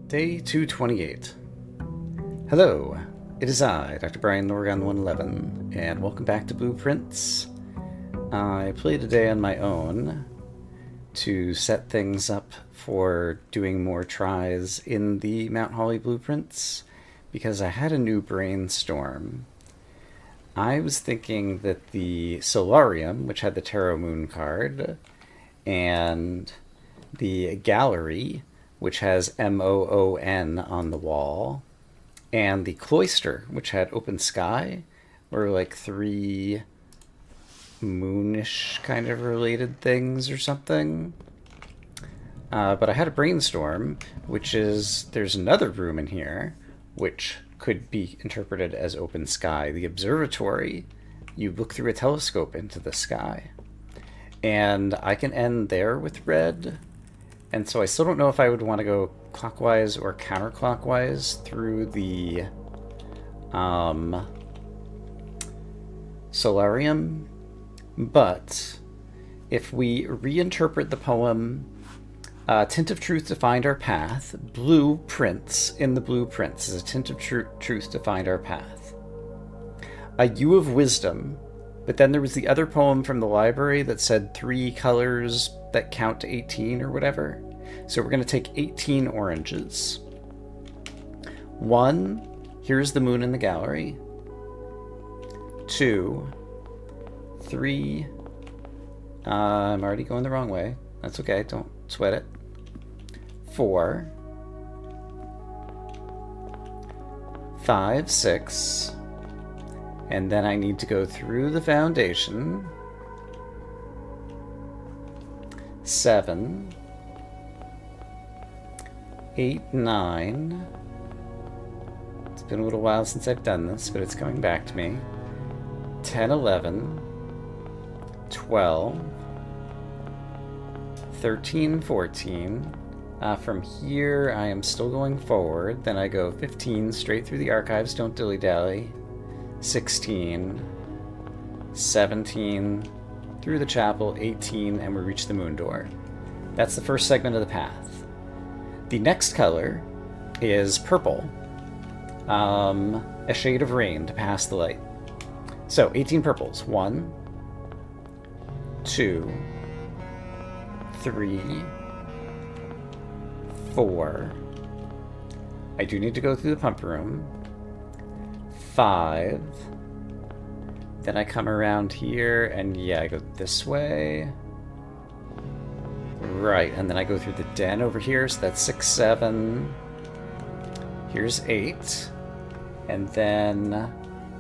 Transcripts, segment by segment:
Day 228. Hello, it is I, Dr. Brian Norgon 111, and welcome back to Blueprints. I played a day on my own to set things up for doing more tries in the Mount Holly Blueprints because I had a new brainstorm. I was thinking that the Solarium, which had the Tarot Moon card, and the Gallery, which has MOON on the wall, and the Cloister, which had Open Sky, were like three moonish kind of related things or something. But I had a brainstorm, which is there's another room in here which could be interpreted as Open Sky. The observatory, you look through a telescope into the sky. And I can end there with red. And so I still don't know if I would want to go clockwise or counterclockwise through the solarium. But if we reinterpret the poem Tint of Truth to Find Our Path, Blueprints in the Blueprints is a tint of truth to find our path. A U of Wisdom. But then there was the other poem from the library that said 3 colors that count to 18 or whatever. So we're going to take 18 oranges. 1, here's the moon in the gallery. 2, 3, I'm already going the wrong way. That's okay, don't sweat it. 4, 5, 6, and then I need to go through the foundation. 7, 8, 9. It's been a little while since I've done this, but it's coming back to me. 10, 11, 12, 13, 14. From here, I am still going forward. Then I go 15 straight through the archives, don't dilly-dally. 16, 17, through the chapel, 18, and we reach the moon door. That's the first segment of the path. The next color is purple, a shade of rain to pass the light. So 18 purples. 1, 2, 3, 4. I do need to go through the pump room. 5. Then I come around here, and yeah, I go this way. Right, and then I go through the den over here, so that's 6, 7. Here's 8. And then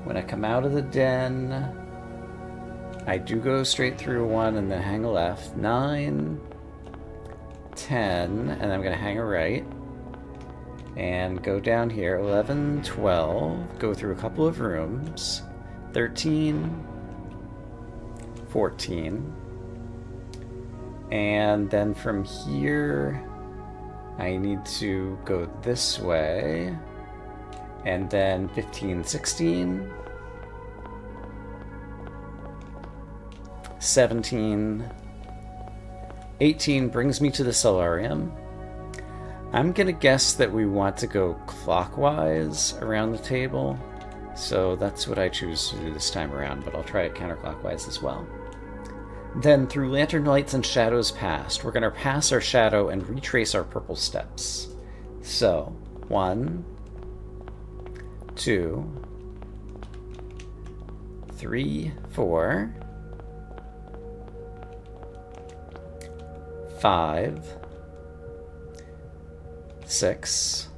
when I come out of the den, I do go straight through 1 and then hang a left. 9, 10, and I'm going to hang a right. And go down here, 11, 12, go through a couple of rooms, 13, 14, and then from here, I need to go this way, and then 15, 16, 17, 18 brings me to the solarium. I'm going to guess that we want to go clockwise around the table, so that's what I choose to do this time around, but I'll try it counterclockwise as well. Then, through lantern lights and shadows past, we're going to pass our shadow and retrace our purple steps. So, 1, 2, 3, 4, 5, 6,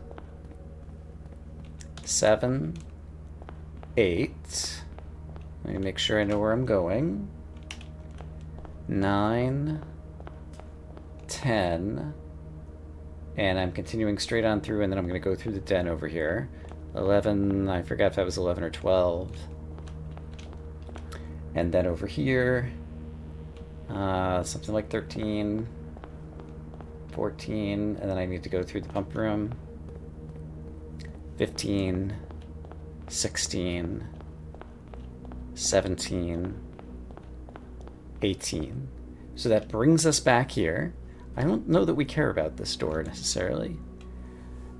7, 8. Let me make sure I know where I'm going. 9, 10, and I'm continuing straight on through, and then I'm going to go through the den over here. 11, I forgot if that was 11 or 12. And then over here, something like 13, 14, and then I need to go through the pump room. 15, 16, 17, 18. So that brings us back here. I don't know that we care about this door necessarily.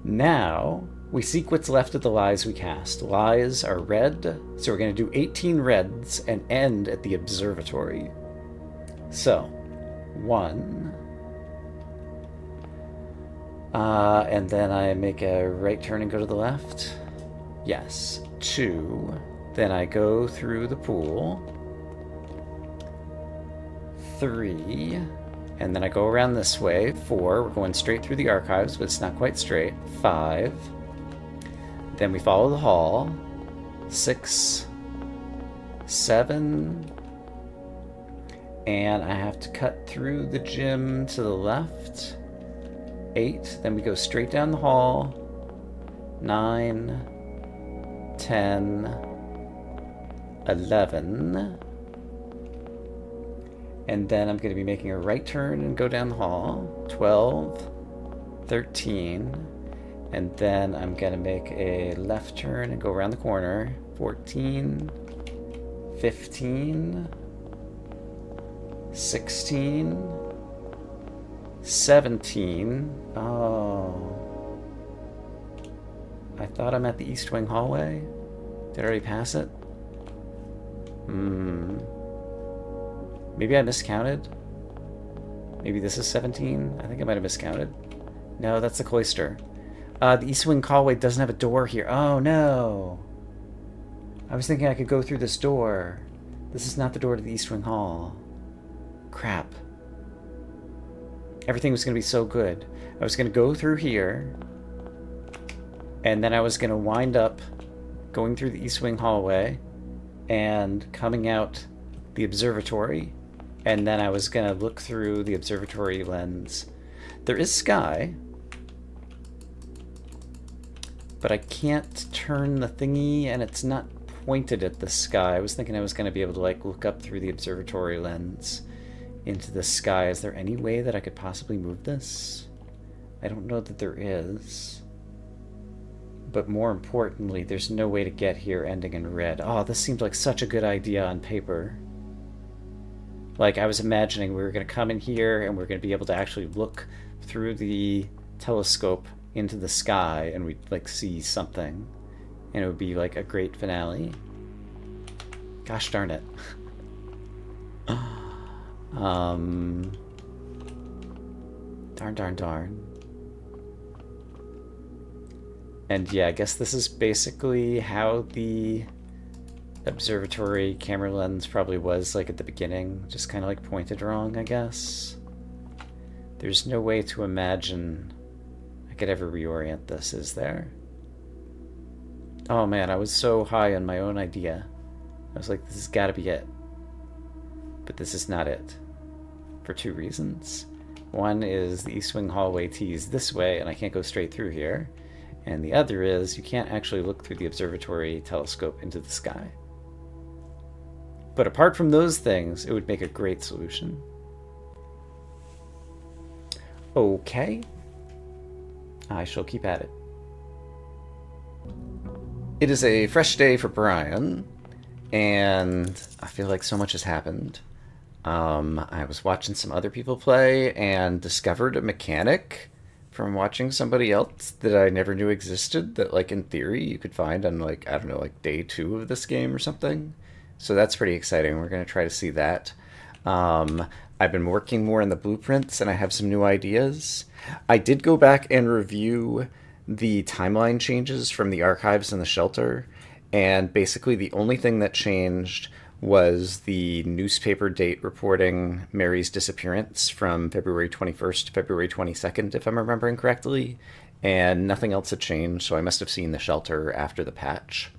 Now, we seek what's left of the lies we cast. Lies are red, so we're going to do 18 reds and end at the observatory. So, 1. And then I make a right turn and go to the left. Yes. 2. Then I go through the pool. 3. And then I go around this way. 4. We're going straight through the archives, but it's not quite straight. 5. Then we follow the hall. 6. 7. And I have to cut through the gym to the left. 8. Then we go straight down the hall. 9. 10. 11. And then I'm going to be making a right turn and go down the hall. 12. 13. And then I'm going to make a left turn and go around the corner. 14. 15. 16. 17. Oh. I thought I'm at the East Wing hallway. Did I already pass it? Maybe I miscounted? Maybe this is 17? I think I might have miscounted. No, that's the cloister. The East Wing hallway doesn't have a door here. Oh, no. I was thinking I could go through this door. This is not the door to the East Wing hall. Crap. Everything was going to be so good. I was going to go through here, and then I was going to wind up going through the East Wing hallway and coming out the observatory, and then I was going to look through the observatory lens. There is sky, but I can't turn the thingy, and it's not pointed at the sky. I was thinking I was going to be able to like look up through the observatory lens into the sky. Is there any way that I could possibly move this? I don't know that there is. But more importantly, there's no way to get here ending in red. Oh, this seemed like such a good idea on paper. Like, I was imagining we were going to come in here and we're going to be able to actually look through the telescope into the sky and we'd, like, see something. And it would be, like, a great finale. Gosh darn it. Darn. And yeah, I guess this is basically how the observatory camera lens probably was like at the beginning, just kind of like pointed wrong, I guess. There's no way to imagine I could ever reorient this, is there? Oh man, I was so high on my own idea. I was like, this has got to be it. But this is not it. For 2 reasons. One is the East Wing hallway tees this way and I can't go straight through here. And the other is you can't actually look through the observatory telescope into the sky. But apart from those things, it would make a great solution. Okay. I shall keep at it. It is a fresh day for Brian, and I feel like so much has happened. I was watching some other people play and discovered a mechanic from watching somebody else that I never knew existed that, like, in theory you could find on, like, I don't know, like day 2 of this game or something. So that's pretty exciting. We're going to try to see that. I've been working more on the blueprints and I have some new ideas. I did go back and review the timeline changes from the archives and the shelter, and basically the only thing that changed was the newspaper date reporting Mary's disappearance from February 21st to February 22nd, if I'm remembering correctly, and nothing else had changed, so I must have seen the shelter after the patch.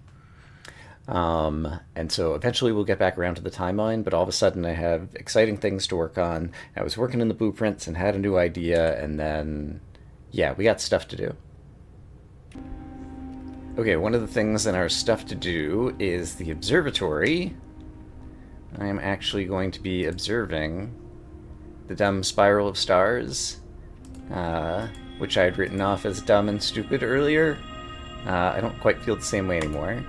And so eventually we'll get back around to the timeline, but all of a sudden I have exciting things to work on. I was working in the blueprints and had a new idea, and then, yeah, we got stuff to do. Okay, one of the things in our stuff to do is the observatory. I am actually going to be observing the dumb spiral of stars, which I had written off as dumb and stupid earlier. I don't quite feel the same way anymore.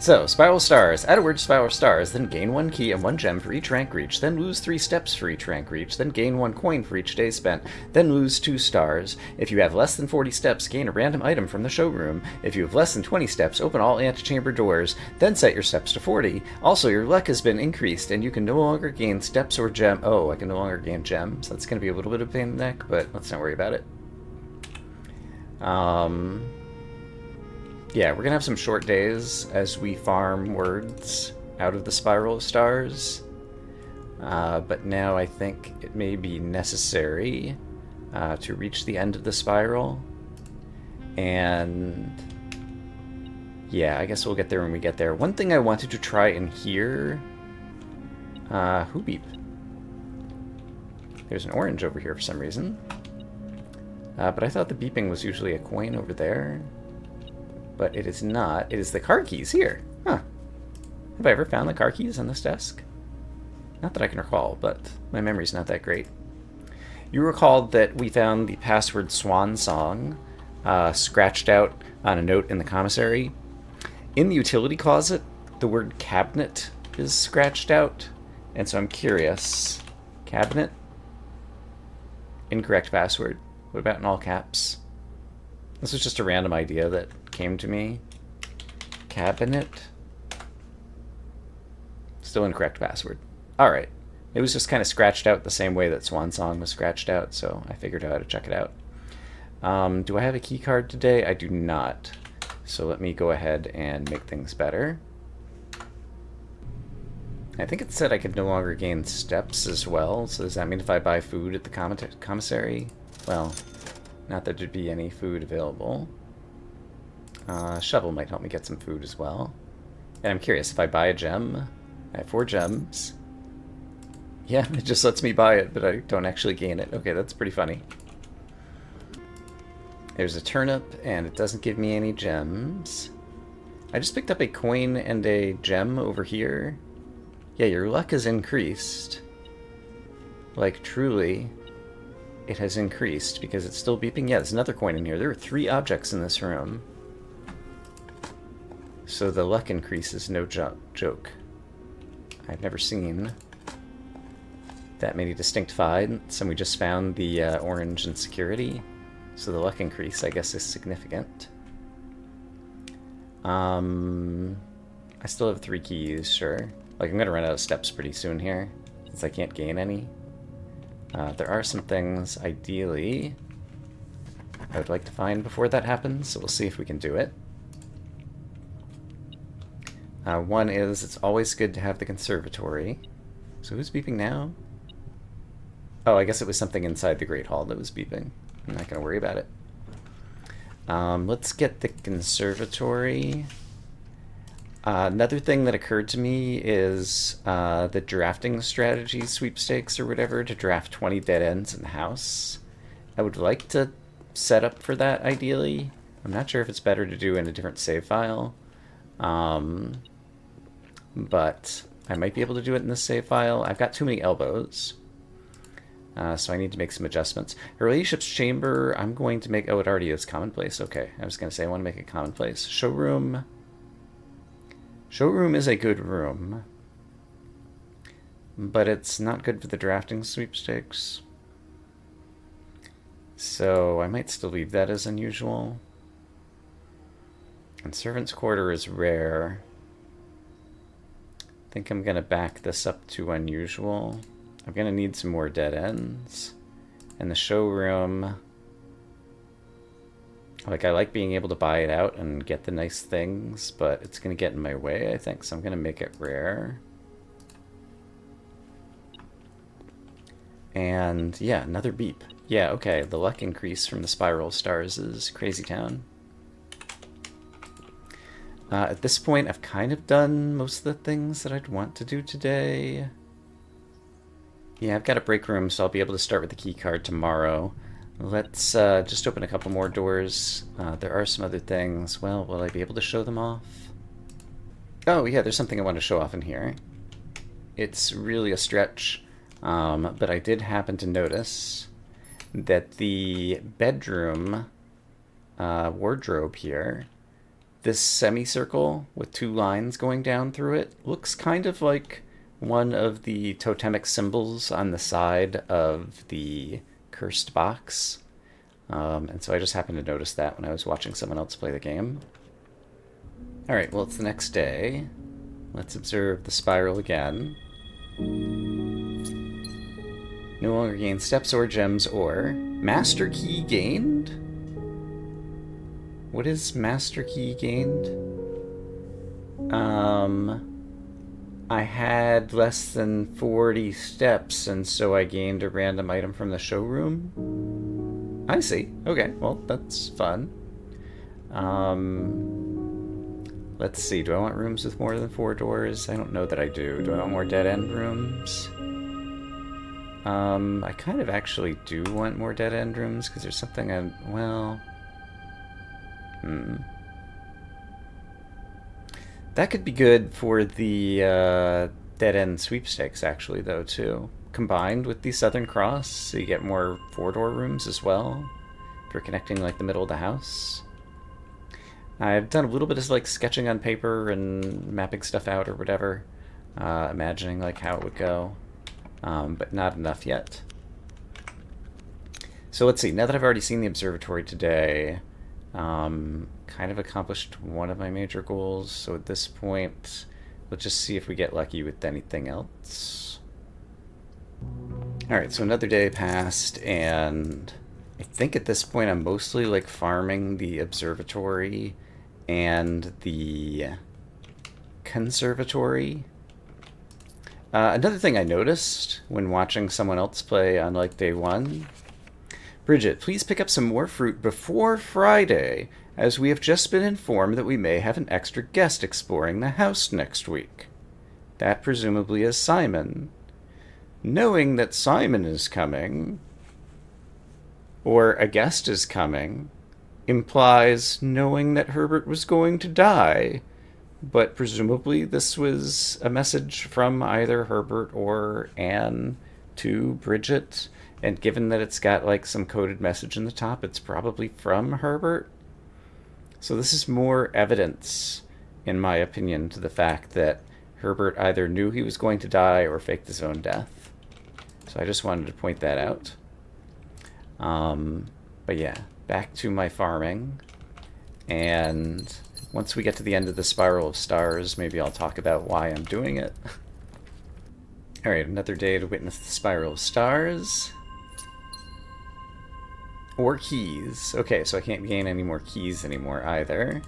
So, Spiral Stars. Add a word to Spiral Stars, then gain 1 key and 1 gem for each rank reached, then lose 3 steps for each rank reached, then gain 1 coin for each day spent, then lose 2 stars. If you have less than 40 steps, gain a random item from the showroom. If you have less than 20 steps, open all antechamber doors, then set your steps to 40. Also, your luck has been increased, and you can no longer gain steps or gem. Oh, I can no longer gain gems. That's going to be a little bit of a pain in the neck, but let's not worry about it. Yeah, we're going to have some short days as we farm words out of the Spiral of Stars. But now I think it may be necessary to reach the end of the spiral. And yeah, I guess we'll get there when we get there. One thing I wanted to try and hear... who beep? There's an orange over here for some reason. But I thought the beeping was usually a coin over there. But it is not. It is the car keys here. Huh. Have I ever found the car keys on this desk? Not that I can recall, but my memory's not that great. You recalled that we found the password Swan Song scratched out on a note in the commissary. In the utility closet, the word cabinet is scratched out, and so I'm curious. Cabinet? Incorrect password. What about in all caps? This was just a random idea that came to me. Cabinet? Still incorrect password. Alright. It was just kind of scratched out the same way that Swan Song was scratched out, so I figured out how to check it out. Do I have a key card today? I do not. So let me go ahead and make things better. I think it said I could no longer gain steps as well, so does that mean if I buy food at the commissary? Well, not that there'd be any food available. Shovel might help me get some food as well. And I'm curious, if I buy a gem, I have 4 gems. Yeah, it just lets me buy it, but I don't actually gain it. Okay, that's pretty funny. There's a turnip, and it doesn't give me any gems. I just picked up a coin and a gem over here. Yeah, your luck has increased. Like, truly, it has increased because it's still beeping. Yeah, there's another coin in here. There are 3 objects in this room. So the luck increase is no joke. I've never seen that many distinct finds, and we just found the orange in security. So the luck increase, I guess, is significant. I still have 3 keys, sure. Like, I'm gonna run out of steps pretty soon here, since I can't gain any. There are some things, ideally, I would like to find before that happens, so we'll see if we can do it. One is, it's always good to have the conservatory. So who's beeping now? Oh, I guess it was something inside the Great Hall that was beeping. I'm not going to worry about it. Let's get the conservatory. Another thing that occurred to me is the drafting strategy sweepstakes or whatever to draft 20 dead ends in the house. I would like to set up for that, ideally. I'm not sure if it's better to do in a different save file. But I might be able to do it in this save file. I've got too many elbows. So I need to make some adjustments. A relationships chamber, I'm going to make... Oh, it already is commonplace. Okay, I was going to say I want to make it commonplace. Showroom. Showroom is a good room. But it's not good for the drafting sweepstakes. So I might still leave that as unusual. And servant's quarter is rare. I think I'm going to back this up to unusual. I'm going to need some more dead ends. And the showroom... Like, I like being able to buy it out and get the nice things, but it's going to get in my way, I think, so I'm going to make it rare. And, yeah, another beep. Yeah, okay, the luck increase from the Spiral Stars is Crazy Town. At this point, I've kind of done most of the things that I'd want to do today. Yeah, I've got a break room, so I'll be able to start with the key card tomorrow. Let's just open a couple more doors. There are some other things. Well, will I be able to show them off? Oh, yeah, there's something I want to show off in here. It's really a stretch, but I did happen to notice that the bedroom wardrobe here this semicircle with two lines going down through it looks kind of like one of the totemic symbols on the side of the cursed box. And so I just happened to notice that when I was watching someone else play the game. Alright, well, it's the next day. Let's observe the spiral again. No longer gain steps or gems or... Master key gained? What is master key gained? I had less than 40 steps, and so I gained a random item from the showroom. I see. Okay, well, that's fun. Let's see. Do I want rooms with more than 4 doors? I don't know that I do. Do I want more dead-end rooms? I kind of actually do want more dead-end rooms, because there's something well... That could be good for the dead-end sweepstakes, actually, though, too. Combined with the Southern Cross, so you get more 4-door rooms as well, for connecting, like, the middle of the house. I've done a little bit of, like, sketching on paper and mapping stuff out or whatever, imagining, like, how it would go, but not enough yet. So let's see, now that I've already seen the observatory today, kind of accomplished one of my major goals, so at this point, let's just see if we get lucky with anything else. Alright, so another day passed, and I think at this point I'm mostly, like, farming the observatory and the conservatory. Another thing I noticed when watching someone else play on, like, day 1... Bridget, please pick up some more fruit before Friday, as we have just been informed that we may have an extra guest exploring the house next week. That presumably is Simon. Knowing that Simon is coming, or a guest is coming, implies knowing that Herbert was going to die, but presumably this was a message from either Herbert or Anne to Bridget. And given that it's got, like, some coded message in the top, it's probably from Herbert. So this is more evidence, in my opinion, to the fact that Herbert either knew he was going to die or faked his own death. So I just wanted to point that out. But yeah, back to my farming. And once we get to the end of the Spiral of Stars, maybe I'll talk about why I'm doing it. Alright, another day to witness the Spiral of Stars. Or keys. Okay, so I can't gain any more keys anymore either.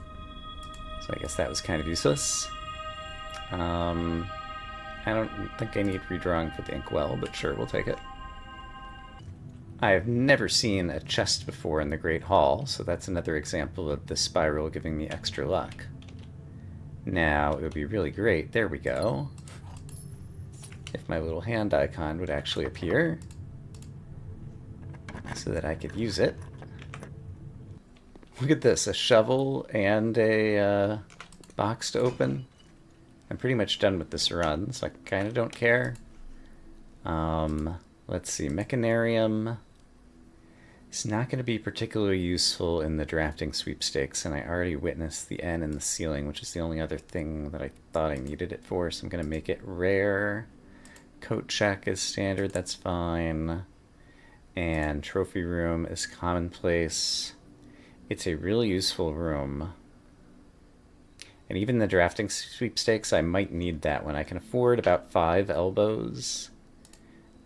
So I guess that was kind of useless. I don't think I need redrawing for the inkwell, but sure, we'll take it. I have never seen a chest before in the Great Hall, so that's another example of the spiral giving me extra luck. Now, it would be really great, there we go, if my little hand icon would actually appear, so that I could use it. Look at this, a shovel and a box to open. I'm pretty much done with this run, so I kind of don't care. Let's see, Mechanarium. It's not going to be particularly useful in the drafting sweepstakes, and I already witnessed the N in the ceiling, which is the only other thing that I thought I needed it for, so I'm going to make it rare. Coat check is standard, that's fine. And trophy room is commonplace. It's a really useful room. And even the drafting sweepstakes, I might need that one. I can afford about 5 elbows.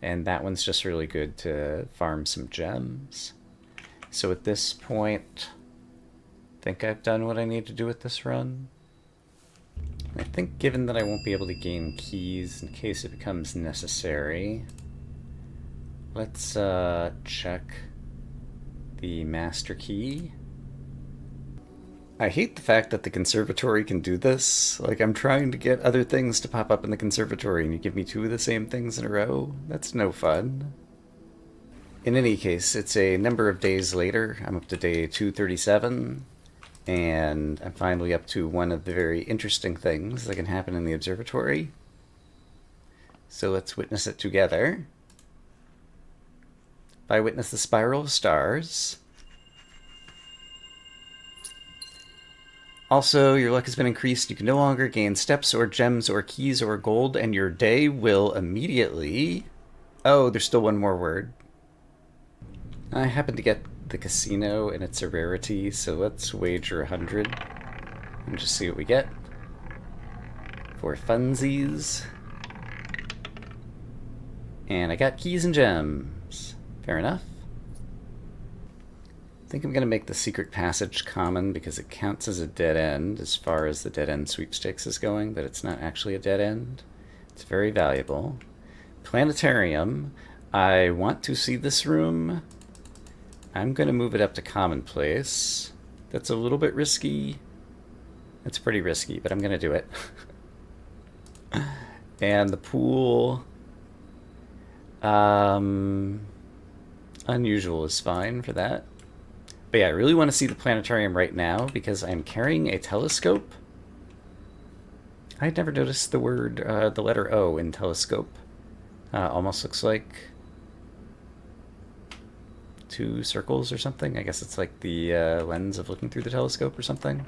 And that one's just really good to farm some gems. So at this point, I think I've done what I need to do with this run. I think given that I won't be able to gain keys in case it becomes necessary, let's check the master key. I hate the fact that the conservatory can do this. Like, I'm trying to get other things to pop up in the conservatory and you give me 2 of the same things in a row. That's no fun. In any case, it's a number of days later. I'm up to day 237, and I'm finally up to one of the very interesting things that can happen in the observatory. So let's witness it together. If I witness the Spiral of Stars, Also, your luck has been increased. You can no longer gain steps or gems or keys or gold, and your day will immediately... Oh, there's still one more word. I happen to get the casino, and it's a rarity, so let's wager 100 and just see what we get. For funsies. And I got keys and gems. Fair enough. I think I'm going to make the secret passage common because it counts as a dead end as far as the dead end sweepstakes is going, but it's not actually a dead end. It's very valuable. Planetarium. I want to see this room. I'm going to move it up to commonplace. That's a little bit risky. It's pretty risky, but I'm going to do it. And the pool... unusual is fine for that. But yeah, I really want to see the planetarium right now because I'm carrying a telescope. I had never noticed the word, the letter O in telescope. Almost looks like 2 circles or something. I guess it's like the lens of looking through the telescope or something.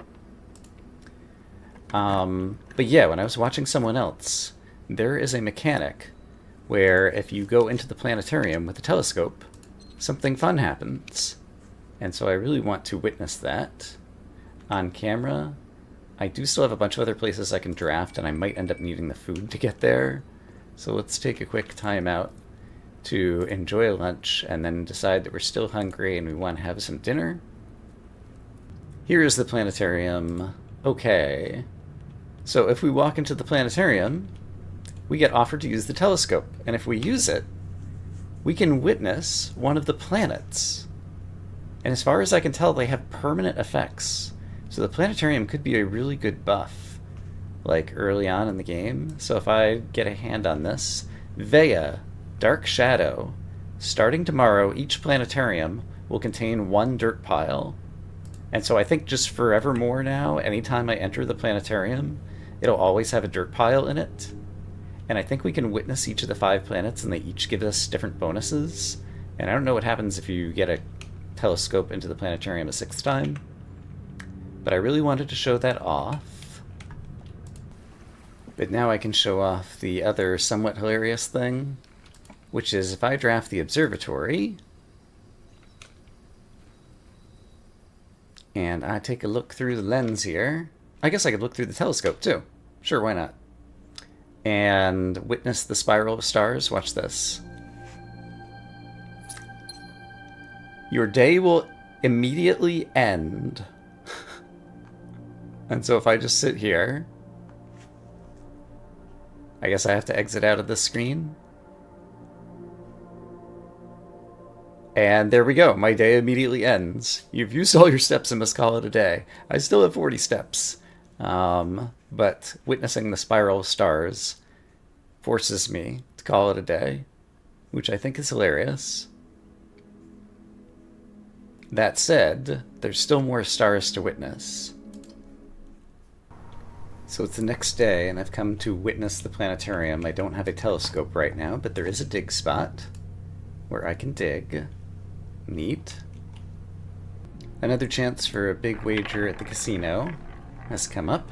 But yeah, when I was watching someone else, there is a mechanic where if you go into the planetarium with a telescope, something fun happens. And so I really want to witness that on camera. I do still have a bunch of other places I can draft, and I might end up needing the food to get there. So let's take a quick time out to enjoy a lunch and then decide that we're still hungry and we want to have some dinner. Here is the planetarium. Okay. So if we walk into the planetarium, we get offered to use the telescope. And if we use it, we can witness one of the planets. And as far as I can tell, they have permanent effects. So the planetarium could be a really good buff, like early on in the game. So if I get a hand on this, Vea, Dark Shadow. Starting tomorrow, each planetarium will contain 1 dirt pile. And so I think just forevermore now, anytime I enter the planetarium, it'll always have a dirt pile in it. And I think we can witness each of the 5 planets, and they each give us different bonuses. And I don't know what happens if you get a telescope into the planetarium a 6th time. But I really wanted to show that off. But now I can show off the other somewhat hilarious thing, which is if I draft the observatory, and I take a look through the lens here, I guess I could look through the telescope too. Sure, why not? And witness the spiral of stars. Watch this. Your day will immediately end. And so if I just sit here, I guess I have to exit out of this screen. And there we go. My day immediately ends. You've used all your steps and must call it a day. I still have 40 steps. But witnessing the spiral of stars forces me to call it a day, which I think is hilarious. That said, there's still more stars to witness. So it's the next day, and I've come to witness the planetarium. I don't have a telescope right now, but there is a dig spot where I can dig. Neat. Another chance for a big wager at the casino has come up.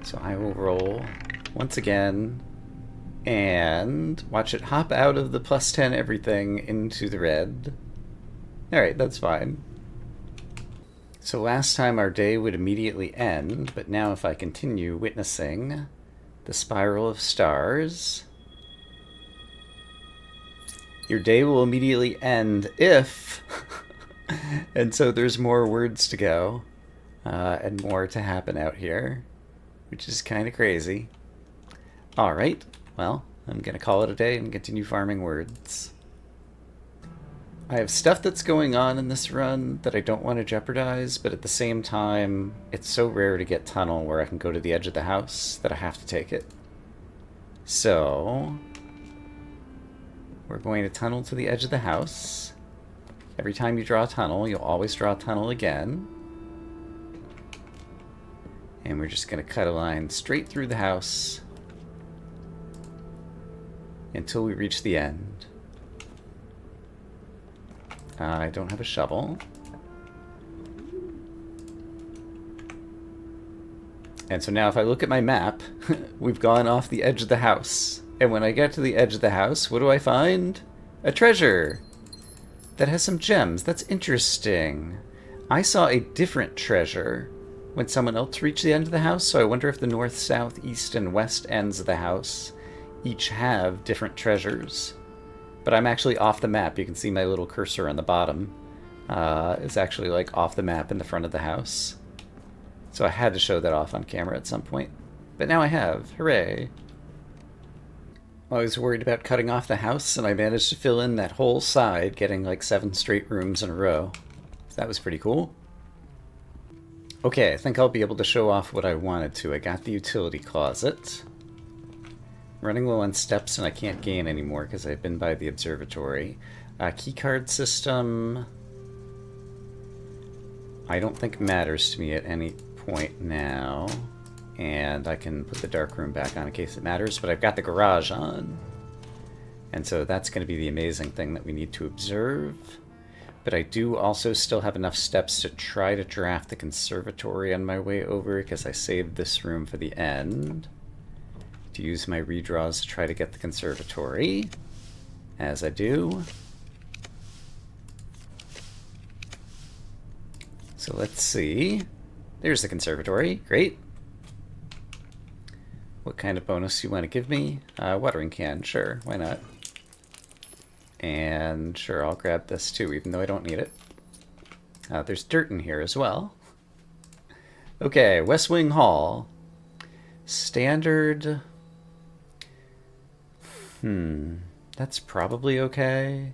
So I will roll once again and watch it hop out of the +10 everything into the red. Alright, that's fine. So last time our day would immediately end, but now if I continue witnessing the spiral of stars, your day will immediately end if... And so there's more words to go, and more to happen out here, which is kind of crazy. Alright, well, I'm going to call it a day and continue farming words. I have stuff that's going on in this run that I don't want to jeopardize, but at the same time, it's so rare to get tunnel where I can go to the edge of the house that I have to take it. So, we're going to tunnel to the edge of the house. Every time you draw a tunnel, you'll always draw a tunnel again. And we're just going to cut a line straight through the house until we reach the end. I don't have a shovel. And so now if I look at my map, we've gone off the edge of the house. And when I get to the edge of the house, what do I find? A treasure that has some gems. That's interesting. I saw a different treasure when someone else reached the end of the house, so I wonder if the north, south, east, and west ends of the house each have different treasures. But I'm actually off the map. You can see my little cursor on the bottom. It's actually like off the map in the front of the house. So I had to show that off on camera at some point. But now I have. Hooray. I was worried about cutting off the house, and I managed to fill in that whole side, getting like 7 straight rooms in a row. So that was pretty cool. Okay, I think I'll be able to show off what I wanted to. I got the utility closet. I'm running low on steps, and I can't gain anymore because I've been by the observatory. Keycard system I don't think matters to me at any point now. And I can put the dark room back on in case it matters, but I've got the garage on. And so that's going to be the amazing thing that we need to observe. But I do also still have enough steps to try to draft the conservatory on my way over, because I saved this room for the end. To use my redraws to try to get the conservatory. As I do. So let's see. There's the conservatory. Great. What kind of bonus you want to give me? Watering can, sure, why not? And sure, I'll grab this too, even though I don't need it. There's dirt in here as well. Okay, West Wing Hall. Standard. That's probably okay.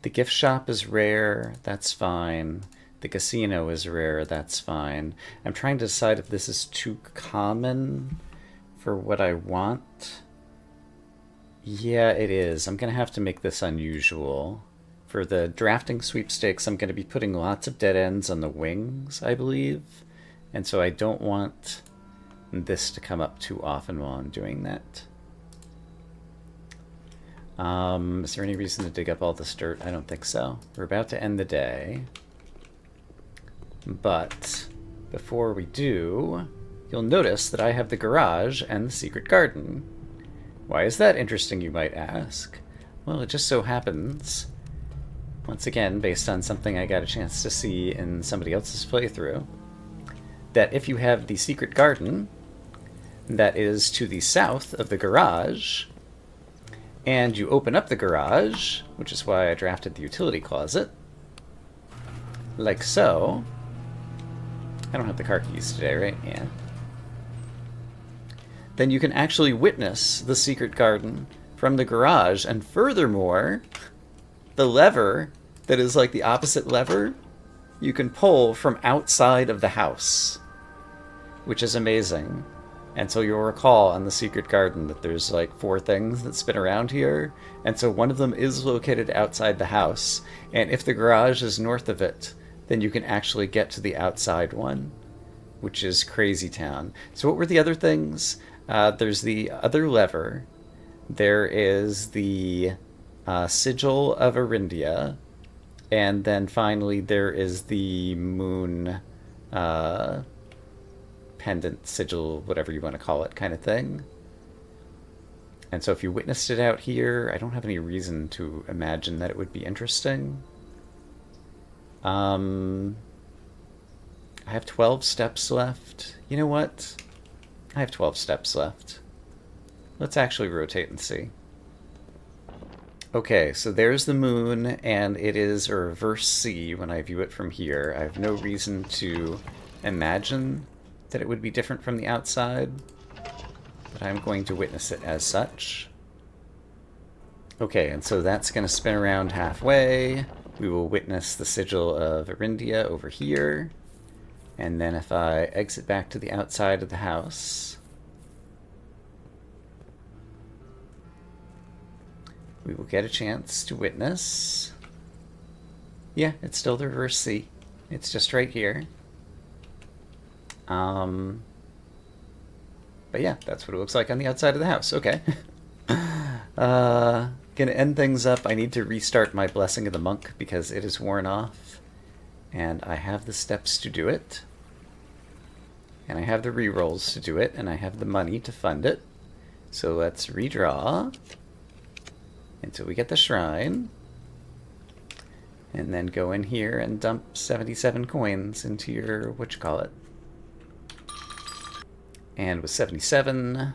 The gift shop is rare, that's fine. The casino is rare, that's fine. I'm trying to decide if this is too common for what I want. Yeah, it is. I'm going to have to make this unusual. For the drafting sweepstakes, I'm going to be putting lots of dead ends on the wings, I believe. And so I don't want this to come up too often while I'm doing that. Is there any reason to dig up all this dirt? I don't think so. We're about to end the day. But before we do, you'll notice that I have the garage and the secret garden. Why is that interesting, you might ask? Well, it just so happens, once again, based on something I got a chance to see in somebody else's playthrough, that if you have the secret garden that is to the south of the garage, and you open up the garage, which is why I drafted the utility closet, like so. I don't have the car keys today, right? Yeah. Then you can actually witness the secret garden from the garage, and furthermore, the lever that is like the opposite lever, you can pull from outside of the house, which is amazing. And so you'll recall on the secret garden that there's like 4 things that spin around here, and so one of them is located outside the house, and if the garage is north of it, then you can actually get to the outside one, which is crazy town. So what were the other things? There's the other lever. There is the sigil of Arindia. And then finally there is the moon pendant, sigil, whatever you want to call it, kind of thing. And so if you witnessed it out here, I don't have any reason to imagine that it would be interesting. I have 12 steps left. You know what? I have 12 steps left. Let's actually rotate and see. Okay, so there's the moon, and it is a reverse C when I view it from here. I have no reason to imagine that it would be different from the outside, but I'm going to witness it as such. Okay, and so that's going to spin around halfway. We will witness the sigil of Arindia over here. And then if I exit back to the outside of the house, we will get a chance to witness. Yeah, it's still the reverse C. It's just right here. But yeah, that's what it looks like on the outside of the house. Okay. Gonna end things up. I need to restart my Blessing of the Monk because it is worn off. And I have the steps to do it. And I have the rerolls to do it, and I have the money to fund it. So let's redraw until we get the shrine. And then go in here and dump 77 coins into your whatchamacallit. And with 77,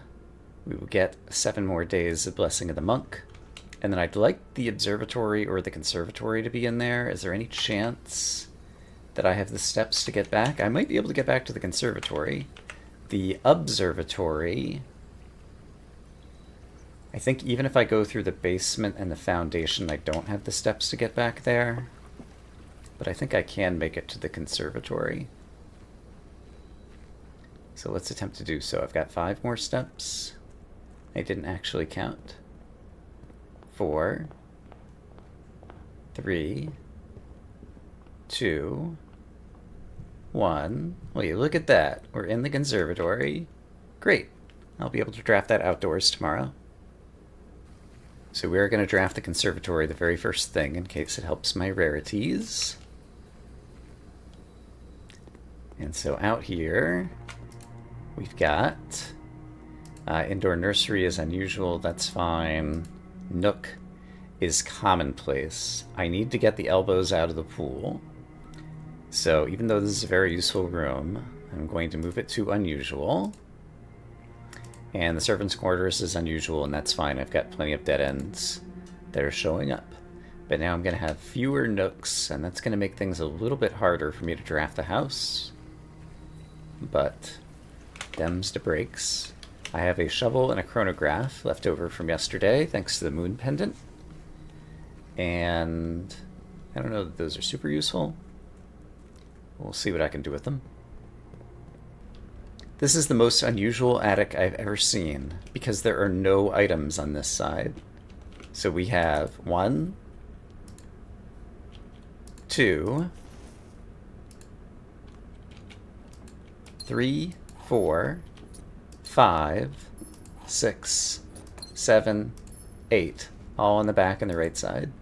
we will get 7 more days of Blessing of the Monk. And then I'd like the observatory or the conservatory to be in there. Is there any chance that I have the steps to get back? I might be able to get back to the conservatory. The observatory, I think even if I go through the basement and the foundation, I don't have the steps to get back there. But I think I can make it to the conservatory. So let's attempt to do so. I've got 5 more steps. I didn't actually count. 4, 3, 2, 1. Wait, look at that. We're in the conservatory. Great. I'll be able to draft that outdoors tomorrow. So we're going to draft the conservatory the very first thing in case it helps my rarities. And so out here, we've got indoor nursery is unusual. That's fine. Nook is commonplace. I need to get the elbows out of the pool. So even though this is a very useful room, I'm going to move it to unusual. And the servants' quarters is unusual, and that's fine. I've got plenty of dead ends that are showing up. But now I'm going to have fewer nooks, and that's going to make things a little bit harder for me to draft the house. But them's the breaks. I have a shovel and a chronograph left over from yesterday, thanks to the moon pendant. And I don't know that those are super useful. We'll see what I can do with them. This is the most unusual attic I've ever seen, because there are no items on this side. So we have 1, 2, 3, 4, 5, 6, 7, 8, all on the back and the right side.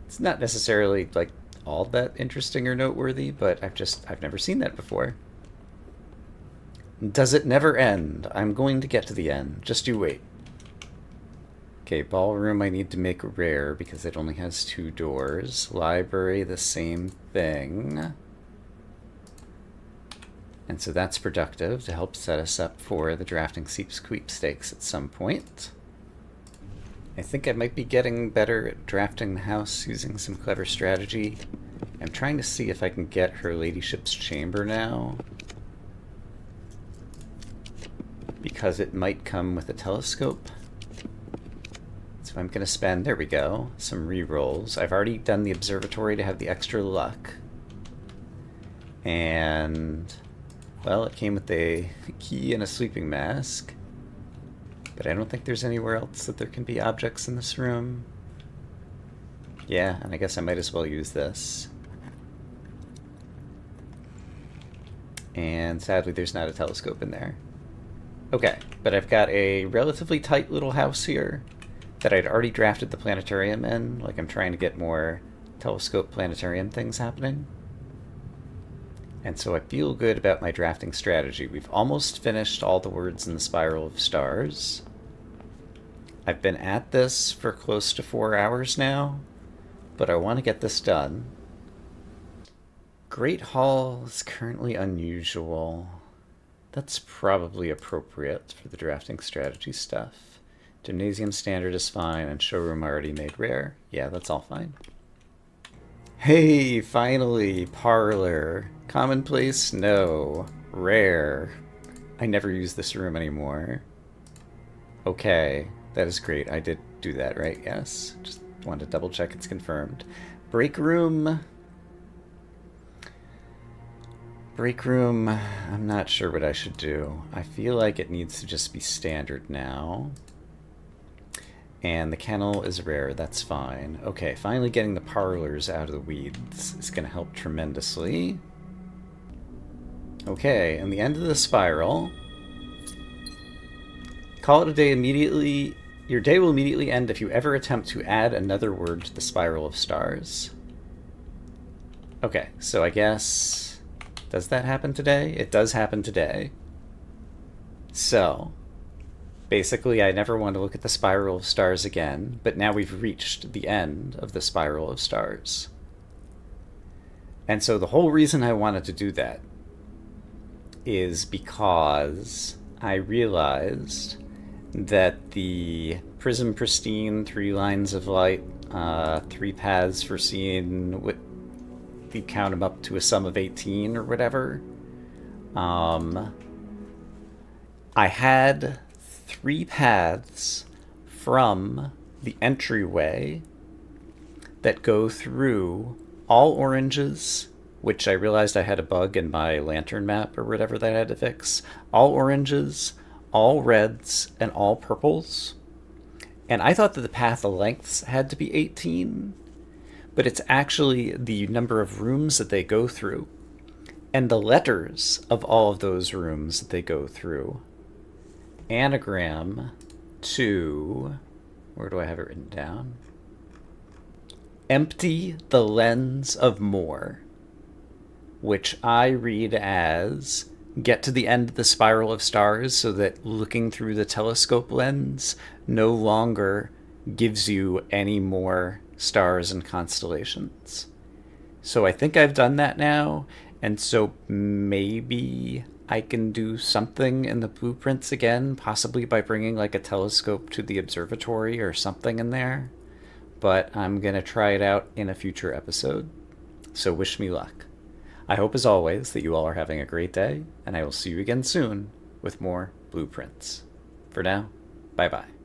It's not necessarily like all that interesting or noteworthy, but I've never seen that before. Does it never end? I'm going to get to the end. Just you wait. Okay, ballroom I need to make rare because it only has 2 doors. Library, the same thing. And so that's productive to help set us up for the drafting sweepstakes at some point. I think I might be getting better at drafting the house using some clever strategy. I'm trying to see if I can get her ladyship's chamber now, because it might come with a telescope. So I'm going to spend, there we go, some re-rolls. I've already done the observatory to have the extra luck. And, well, it came with a key and a sleeping mask. But I don't think there's anywhere else that there can be objects in this room. Yeah, and I guess I might as well use this. And sadly, there's not a telescope in there. Okay, but I've got a relatively tight little house here that I'd already drafted the planetarium in. Like, I'm trying to get more telescope planetarium things happening. And so I feel good about my drafting strategy. We've almost finished all the words in the Spiral of Stars. I've been at this for close to 4 hours now, but I want to get this done. Great Hall is currently unusual. That's probably appropriate for the drafting strategy stuff. Gymnasium standard is fine, and showroom already made rare. Yeah, that's all fine. Hey, finally, parlor. Commonplace? No. Rare. I never use this room anymore. Okay, that is great. I did do that, right? Yes. Just wanted to double check it's confirmed. Break room. Break room, I'm not sure what I should do. I feel like it needs to just be standard now. And the kennel is rare, that's fine. Okay, finally getting the parlors out of the weeds is going to help tremendously. Okay, and the end of the spiral. Call it a day immediately. Your day will immediately end if you ever attempt to add another word to the Spiral of Stars. Okay, so I guess Does that happen today? It does happen today. So, basically, I never want to look at the spiral of stars again, but now we've reached the end of the spiral of stars. And so the whole reason I wanted to do that is because I realized that the Prism Pristine, 3 lines of light, 3 paths for seeing what you count them up to a sum of 18 or whatever. I had 3 paths from the entryway that go through all oranges, which I realized I had a bug in my lantern map or whatever that I had to fix. All oranges, all reds, and all purples. And I thought that the path lengths had to be 18, but it's actually the number of rooms that they go through and the letters of all of those rooms that they go through. Anagram to, where do I have it written down? Empty the lens of more, which I read as get to the end of the spiral of stars so that looking through the telescope lens no longer gives you any more stars and constellations. So I think I've done that now, and so maybe I can do something in the blueprints again, possibly by bringing like a telescope to the observatory or something in there. But I'm going to try it out in a future episode. So wish me luck. I hope as always that you all are having a great day, and I will see you again soon with more blueprints. For now, bye bye.